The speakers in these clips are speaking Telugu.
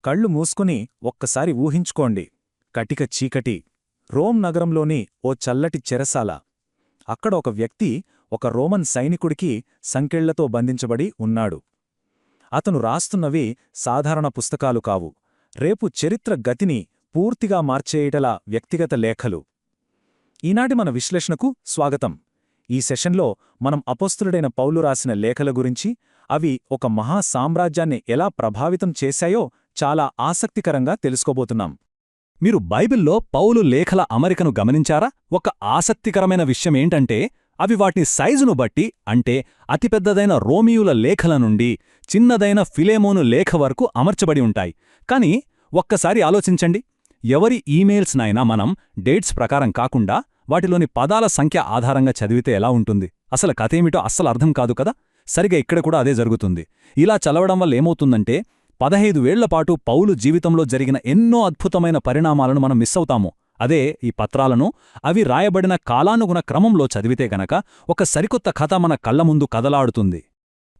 కళ్ళు మూసుకుని ఒక్కసారి ఊహించుకోండి. కటిక చీకటి, రోమ్ నగరంలోని ఓ చల్లటి చెరసాల. అక్కడ ఒక వ్యక్తి ఒక రోమన్ సైనికుడికి సంకెళ్లతో బంధించబడి ఉన్నాడు. అతను రాస్తున్నవి సాధారణ పుస్తకాలు కావు, రేపు చరిత్ర గతిని పూర్తిగా మార్చేయటలా వ్యక్తిగత లేఖలు. ఈనాటి మన విశ్లేషణకు స్వాగతం. ఈ సెషన్లో మనం అపోస్తలుడైన పౌలు రాసిన లేఖల గురించి, అవి ఒక మహా సామ్రాజ్యాన్ని ఎలా ప్రభావితం చేశాయో చాలా ఆసక్తికరంగా తెలుసుకోబోతున్నాం. మీరు బైబిల్లో పౌలు లేఖల అమరికను గమనించారా? ఒక ఆసక్తికరమైన విషయమేంటంటే, అవి వాటి సైజును బట్టి, అంటే అతిపెద్దదైన రోమియుల లేఖల నుండి చిన్నదైన ఫిలేమోను లేఖ వరకు అమర్చబడి ఉంటాయి. కాని ఒక్కసారి ఆలోచించండి, ఎవరి ఈమెయిల్స్నైనా మనం డేట్స్ ప్రకారం కాకుండా వాటిలోని పదాల సంఖ్య ఆధారంగా చదివితే ఎలా ఉంటుంది? అసలు కథేమిటో అస్సలు అర్థం కాదు కదా. సరిగా ఇక్కడ కూడా అదే జరుగుతుంది. ఇలా చదవడం వల్ల ఏమవుతుందంటే, 15 ఏళ్లపాటు పౌలు జీవితంలో జరిగిన ఎన్నో అద్భుతమైన పరిణామాలను మనం మిస్ అవుతాము. అదే ఈ పత్రాలను, అవి రాయబడిన కాలానుగుణ క్రమంలో చదివితే గనక ఒక సరికొత్త కథ మన కళ్ల ముందు కదలాడుతుంది.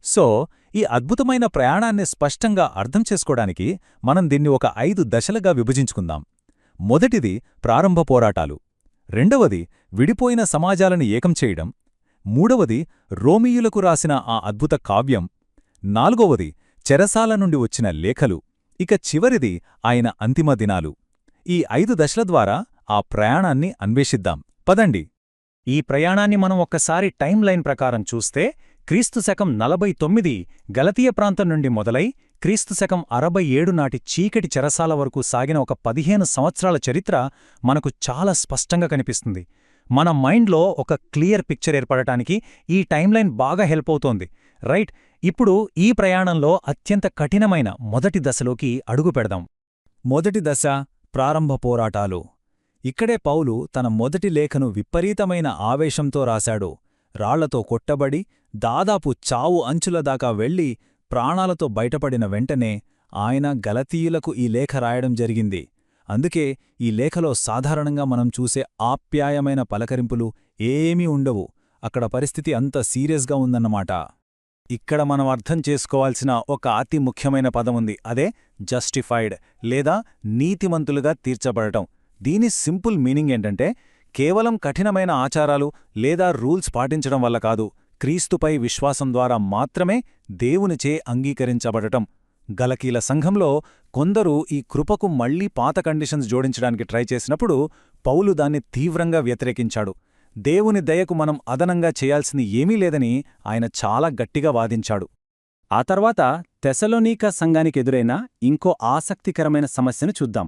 సో, ఈ అద్భుతమైన ప్రయాణాన్ని స్పష్టంగా అర్థం చేసుకోవడానికి మనం దీన్ని ఒక 5 దశలుగా విభజించుకుందాం. మొదటిది ప్రారంభ పోరాటాలు, రెండవది విడిపోయిన సమాజాలను ఏకం చేయడం, మూడవది రోమీయులకు రాసిన ఆ అద్భుత కావ్యం, నాలుగవది చెరసాల నుండి వచ్చిన లేఖలు, ఇక చివరిది ఆయన అంతిమ దినాలు. ఈ 5 దశల ద్వారా ఆ ప్రయాణాన్ని అన్వేషిద్దాం. పదండి. ఈ ప్రయాణాన్ని మనం ఒక్కసారి టైం లైన్ ప్రకారం చూస్తే, క్రీస్తు శకం 49 గలతీయ ప్రాంతం నుండి మొదలై క్రీస్తు శకం 67 నాటి చీకటి చెరసాల వరకు సాగిన ఒక 15 సంవత్సరాల చరిత్ర మనకు చాలా స్పష్టంగా కనిపిస్తుంది. మన మైండ్లో ఒక క్లియర్ పిక్చర్ ఏర్పడటానికి ఈ టైంలైన్ బాగా హెల్ప్ అవుతోంది, రైట్? ఇప్పుడు ఈ ప్రయాణంలో అత్యంత కఠినమైన మొదటి దశలోకి అడుగు పెడదాం. మొదటి దశ ప్రారంభ పోరాటాలు. ఇక్కడే పౌలు తన మొదటి లేఖను విపరీతమైన ఆవేశంతో రాశాడు. రాళ్లతో కొట్టబడి దాదాపు చావు అంచుల దాకా వెళ్లి ప్రాణాలతో బయటపడిన వెంటనే ఆయన గలతీయులకు ఈ లేఖ రాయడం జరిగింది. అందుకే ఈ లేఖలో సాధారణంగా మనం చూసే ఆప్యాయమైన పలకరింపులు ఏమీ ఉండవు. అక్కడ పరిస్థితి అంత సీరియస్గా ఉందన్నమాట. ఇక్కడ మనం అర్థం చేసుకోవాల్సిన ఒక అతి ముఖ్యమైన పదముంది, అదే జస్టిఫైడ్ లేదా నీతిమంతులుగా తీర్చబడటం. దీని సింపుల్ మీనింగ్ ఏంటంటే, కేవలం కఠినమైన ఆచారాలు లేదా రూల్స్ పాటించడం వల్ల కాదు, క్రీస్తుపై విశ్వాసం ద్వారా మాత్రమే దేవునిచే అంగీకరించబడటం. గలకీల సంఘంలో కొందరు ఈ కృపకు మళ్లీ పాత కండిషన్స్ జోడించడానికి ట్రై చేసినప్పుడు పౌలు దాన్ని తీవ్రంగా వ్యతిరేకించాడు. దేవుని దయకు మనం అదనంగా చేయాల్సింది ఏమీ లేదని ఆయన చాలా గట్టిగా వాదించాడు. ఆ తర్వాత తెసలోనీక సంఘానికెదురైన ఇంకో ఆసక్తికరమైన సమస్యను చూద్దాం.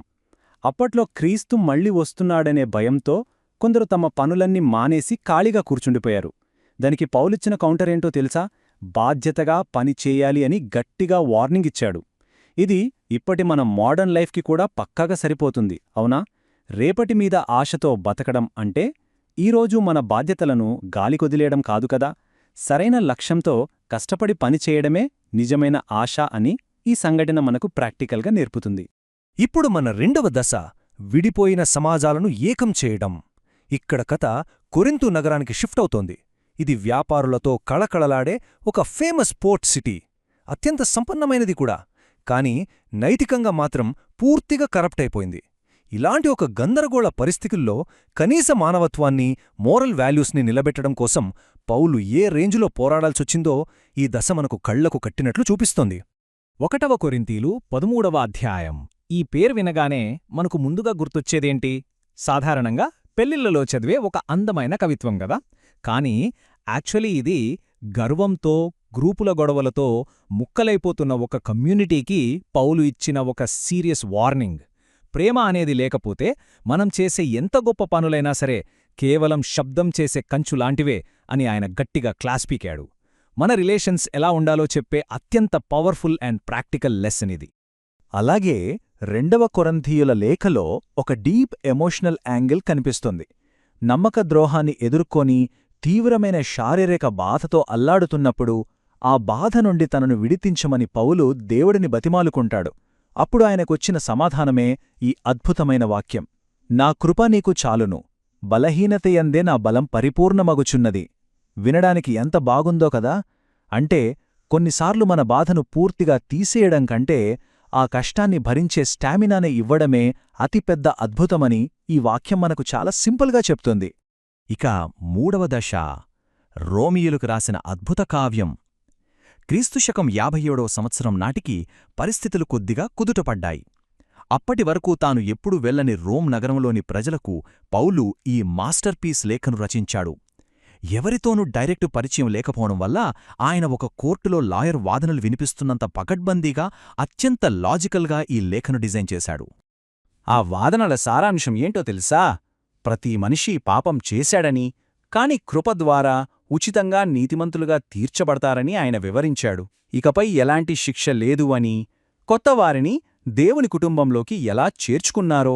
అప్పట్లో క్రీస్తు మళ్లీ వస్తున్నాడనే భయంతో కొందరు తమ పనులన్నీ మానేసి ఖాళీగా కూర్చుండిపోయారు. దానికి పౌలిచ్చిన కౌంటరేంటో తెలుసా? బాధ్యతగా పని చేయాలి అని గట్టిగా వార్నింగ్ ఇచ్చాడు. ఇది ఇప్పటి మన మోడర్న్ లైఫ్కి కూడా పక్కాగా సరిపోతుంది, అవునా? రేపటి మీద ఆశతో బతకడం అంటే ఈరోజు మన బాధ్యతలను గాలికొదిలేయడం కాదు కదా. సరైన లక్ష్యంతో కష్టపడి పనిచేయడమే నిజమైన ఆశ అని ఈ సంఘటన మనకు ప్రాక్టికల్గా నేర్పుతుంది. ఇప్పుడు మన రెండవ దశ విడిపోయిన సమాజాలను ఏకం చేయడం. ఇక్కడ కథ కొరింథు నగరానికి షిఫ్ట్ అవుతోంది. ఇది వ్యాపారులతో కళకళలాడే ఒక ఫేమస్ పోర్ట్ సిటీ, అత్యంత సంపన్నమైనది కూడా. కాని నైతికంగా మాత్రం పూర్తిగా కరప్ట్ అయిపోయింది. ఇలాంటి ఒక గందరగోళ పరిస్థితుల్లో కనీస మానవత్వాన్ని, మోరల్ వాల్యూస్ని నిలబెట్టడం కోసం పౌలు ఏ రేంజులో పోరాడాల్సొచ్చిందో ఈ దశ మనకు కళ్లకు కట్టినట్లు చూపిస్తోంది. 1 కొరింథీలు 13వ అధ్యాయం. ఈ పేరు వినగానే మనకు ముందుగా గుర్తొచ్చేదేంటి? సాధారణంగా పెళ్లిళ్లలో చదివే ఒక అందమైన కవిత్వం గదా. కానీ యాక్చువల్లీ ఇది గర్వంతో, గ్రూపుల గొడవలతో ముక్కలైపోతున్న ఒక కమ్యూనిటీకి పౌలు ఇచ్చిన ఒక సీరియస్ వార్నింగ్. ప్రేమ అనేది లేకపోతే మనం చేసే ఎంత గొప్ప పనులైనా సరే కేవలం శబ్దం చేసే కంచులాంటివే అని ఆయన గట్టిగా క్లాస్ పీకాడు. మన రిలేషన్స్ ఎలా ఉండాలో చెప్పే అత్యంత పవర్ఫుల్ అండ్ ప్రాక్టికల్ లెసన్ ఇది. అలాగే 2 కొరింథీయుల లేఖలో ఒక డీప్ ఎమోషనల్ యాంగిల్ కనిపిస్తుంది. నమ్మక ద్రోహాన్ని ఎదుర్కొని తీవ్రమైన శారీరక బాధతో అల్లాడుతున్నప్పుడు ఆ బాధ నుండి తనను విడిపించమని పౌలు దేవుడిని బతిమాలుకుంటాడు. అప్పుడు ఆయనకొచ్చిన సమాధానమే ఈ అద్భుతమైన వాక్యం, నా కృప నీకు చాలును, బలహీనతయందే నా బలం పరిపూర్ణమగుచున్నది. వినడానికి ఎంత బాగుందో కదా. అంటే కొన్నిసార్లు మన బాధను పూర్తిగా తీసేయడం కంటే ఆ కష్టాన్ని భరించే స్టామినాని ఇవ్వడమే అతిపెద్ద అద్భుతమని ఈ వాక్యం మనకు చాలా సింపుల్గా చెప్తుంది. ఇక మూడవ దశ రోమియోలకు రాసిన అద్భుత కావ్యం. క్రీస్తుశకం 57వ సంవత్సరం నాటికి పరిస్థితులు కొద్దిగా కుదుటపడ్డాయి. అప్పటి వరకు తాను ఎప్పుడూ వెళ్లని రోమ్ నగరంలోని ప్రజలకు పౌలు ఈ మాస్టర్పీస్ లేఖను రచించాడు. ఎవరితోనూ డైరెక్టు పరిచయం లేకపోవడం వల్ల ఆయన ఒక కోర్టులో లాయర్ వాదనలు వినిపిస్తున్నంత పకడ్బందీగా అత్యంత లాజికల్గా ఈ లేఖను డిజైన్ చేశాడు. ఆ వాదనల సారాంశం ఏంటో తెలుసా? ప్రతి మనిషి పాపం చేశాడని, కాని కృప ద్వారా ఉచితంగా నీతిమంతులుగా తీర్చబడతారని ఆయన వివరించాడు. ఇకపై ఎలాంటి శిక్ష లేదు అని, కొత్తవారిని దేవుని కుటుంబంలోకి ఎలా చేర్చుకున్నారో,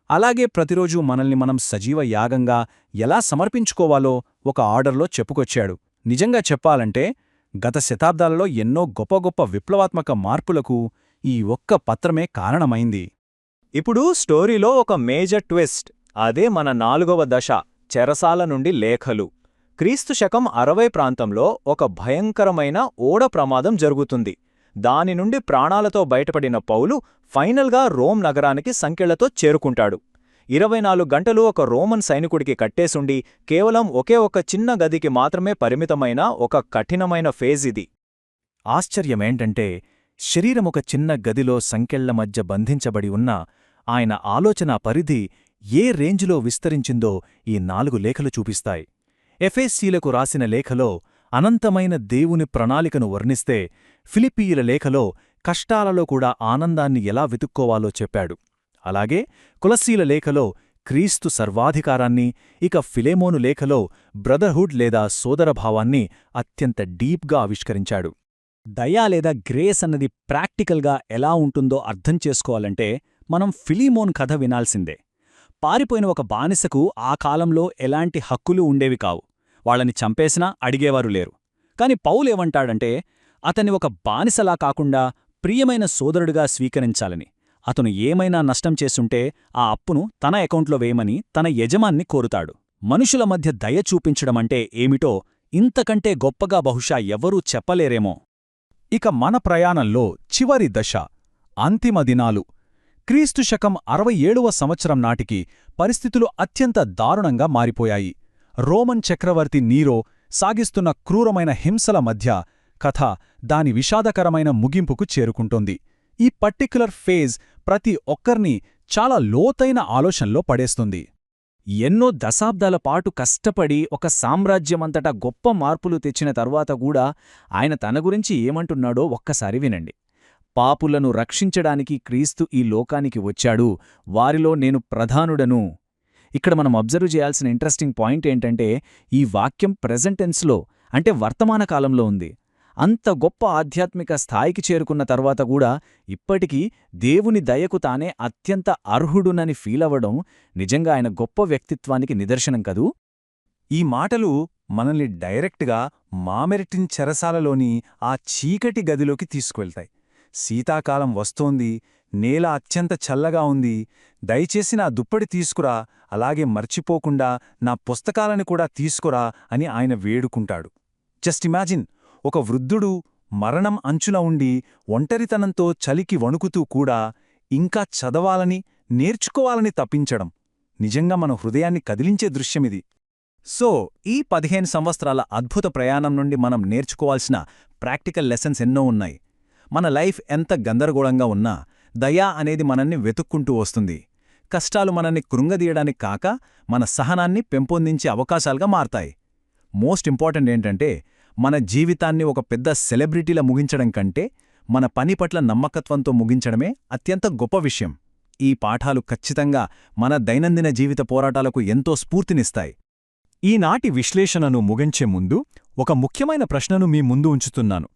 అలాగే ప్రతిరోజూ మనల్ని మనం సజీవ యాగంగా ఎలా సమర్పించుకోవాలో ఒక ఆర్డర్లో చెప్పుకొచ్చాడు. నిజంగా చెప్పాలంటే గత శతాబ్దాలలో ఎన్నో గొప్ప గొప్ప విప్లవాత్మక మార్పులకు ఈ ఒక్క పత్రమే కారణమైంది. ఇప్పుడు స్టోరీలో ఒక మేజర్ ట్విస్ట్. అదే మన 4వ దశ, చెరసాల నుండి లేఖలు. క్రీస్తు శకం 60 ప్రాంతంలో ఒక భయంకరమైన ఓడ ప్రమాదం జరుగుతుంది. దాని నుండి ప్రాణాలతో బయటపడిన పౌలు ఫైనల్గా రోమ్ నగరానికి సంకెళ్లతో చేరుకుంటాడు. 24 గంటలు ఒక రోమన్ సైనికుడికి కట్టేసుండి కేవలం ఒకే ఒక చిన్న గదికి మాత్రమే పరిమితమైన ఒక కఠినమైన ఫేజ్ ఇది. ఆశ్చర్యమేంటంటే శరీరమొక చిన్న గదిలో సంకెళ్ల మధ్య బంధించబడి ఉన్న ఆయన ఆలోచనా పరిధి ఏ రేంజ్లో విస్తరించిందో ఈ 4 లేఖలు చూపిస్తాయి. ఎఫెసీలకు రాసిన లేఖలో అనంతమైన దేవుని ప్రణాళికను వర్ణిస్తే, ఫిలిప్పీయుల లేఖలో కష్టాలలో కూడా ఆనందాన్ని ఎలా వెతుక్కోవాలో చెప్పాడు. అలాగే కొలస్సీల లేఖలో క్రీస్తు సర్వాధికారాన్ని, ఇక ఫిలేమోను లేఖలో బ్రదర్హుడ్ లేదా సోదరభావాన్ని అత్యంత డీప్గా ఆవిష్కరించాడు. దయా లేదా గ్రేస్ అన్నది ప్రాక్టికల్గా ఎలా ఉంటుందో అర్థం చేసుకోవాలంటే మనం ఫిలీమోన్ కథ వినాల్సిందే. పారిపోయిన ఒక బానిసకు ఆ కాలంలో ఎలాంటి హక్కులు ఉండేవి కావు. వాళ్ళని చంపేసినా అడిగేవారు లేరు. కాని పౌలేమంటాడంటే అతన్ని ఒక బానిసలా కాకుండా ప్రియమైన సోదరుడిగా స్వీకరించాలని, అతను ఏమైనా నష్టం చేసుంటే ఆ అప్పును తన అకౌంట్లో వేయమని తన యజమాన్ని కోరుతాడు. మనుషుల మధ్య దయ చూపించడమంటే ఏమిటో ఇంతకంటే గొప్పగా బహుశా ఎవ్వరూ చెప్పలేరేమో. ఇక మన ప్రయాణంలో చివరి దశ, అంతిమ దినాలు. క్రీస్తు శకం 67వ సంవత్సరం నాటికి పరిస్థితులు అత్యంత దారుణంగా మారిపోయాయి. రోమన్ చక్రవర్తి నీరో సాగిస్తున్న క్రూరమైన హింసల మధ్య కథ దాని విషాదకరమైన ముగింపుకు చేరుకుంటోంది. ఈ పర్టిక్యులర్ ఫేజ్ ప్రతి ఒక్కర్నీ చాలా లోతైన ఆలోచనలో పడేస్తుంది. ఎన్నో దశాబ్దాల పాటు కష్టపడి ఒక సామ్రాజ్యమంతటా గొప్ప మార్పులు తెచ్చిన తర్వాత కూడా ఆయన తన గురించి ఏమంటున్నాడో ఒక్కసారి వినండి. పాపులను రక్షించడానికి క్రీస్తు ఈ లోకానికి వచ్చాడు, వారిలో నేను ప్రధానుడను. ఇక్కడ మనం అబ్జర్వ్ చేయాల్సిన ఇంట్రెస్టింగ్ పాయింట్ ఏంటంటే ఈ వాక్యం ప్రెజెంట్ టెన్స్లో, అంటే వర్తమాన కాలంలో ఉంది. అంత గొప్ప ఆధ్యాత్మిక స్థాయికి చేరుకున్న తర్వాత కూడా ఇప్పటికీ దేవుని దయకు తానే అత్యంత అర్హుడునని ఫీలవ్వడం నిజంగా ఆయన గొప్ప వ్యక్తిత్వానికి నిదర్శనం కదూ. ఈ మాటలు మనల్ని డైరెక్ట్గా మామెరిటిన్ చెరసాలలోని ఆ చీకటి గదిలోకి తీసుకువెళ్తాయి. శీతాకాలం వస్తోంది, నేల అత్యంత చల్లగా ఉంది, దయచేసి నా దుప్పటి తీసుకురా, అలాగే మర్చిపోకుండా నా పుస్తకాలని కూడా తీసుకురా అని ఆయన వేడుకుంటాడు. జస్ట్ ఇమాజిన్, ఒక వృద్ధుడు మరణం అంచున ఉండి ఒంటరితనంతో చలికి వణుకుతూ కూడా ఇంకా చదవాలని, నేర్చుకోవాలని తప్పించడం నిజంగా మన హృదయాన్ని కదిలించే దృశ్యమిది. సో ఈ 15 సంవత్సరాల అద్భుత ప్రయాణం నుండి మనం నేర్చుకోవాల్సిన ప్రాక్టికల్ లెసన్స్ ఎన్నో ఉన్నాయి. మన లైఫ్ ఎంత గందరగోళంగా ఉన్నా దయ అనేది మనల్ని వెతుక్కుంటూ వస్తుంది. కష్టాలు మనల్ని కృంగదీయడానికి కాక మన సహనాన్ని పెంపొందించే అవకాశాలుగా మారతాయి. మోస్ట్ ఇంపార్టెంట్ ఏంటంటే మన జీవితాన్ని ఒక పెద్ద సెలబ్రిటీలా ముగించడం కంటే మన పని పట్ల నమ్మకత్వంతో ముగించడమే అత్యంత గొప్ప విషయం. ఈ పాఠాలు ఖచ్చితంగా మన దైనందిన జీవిత పోరాటాలకు ఎంతో స్ఫూర్తినిస్తాయి. ఈనాటి విశ్లేషణను ముగించే ముందు ఒక ముఖ్యమైన ప్రశ్నను మీ ముందు ఉంచుతున్నాను.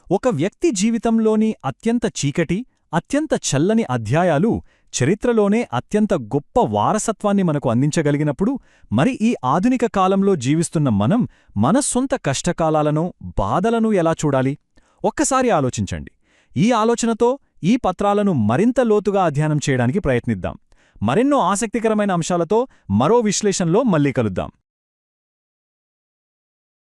ఒక వ్యక్తి జీవితంలోని అత్యంత చీకటి, అత్యంత చల్లని అధ్యాయాలు చరిత్రలోనే అత్యంత గొప్ప వారసత్వాన్ని మనకు అందించగలిగినప్పుడు, మరి ఈ ఆధునిక కాలంలో జీవిస్తున్న మనం మన సొంత కష్టకాలాలను, బాధలను ఎలా చూడాలి? ఒక్కసారి ఆలోచించండి. ఈ ఆలోచనతో ఈ పత్రాలను మరింత లోతుగా అధ్యయనం చేయడానికి ప్రయత్నిద్దాం. మరెన్నో ఆసక్తికరమైన అంశాలతో మరో విశ్లేషణలో మళ్ళీ కలుద్దాం.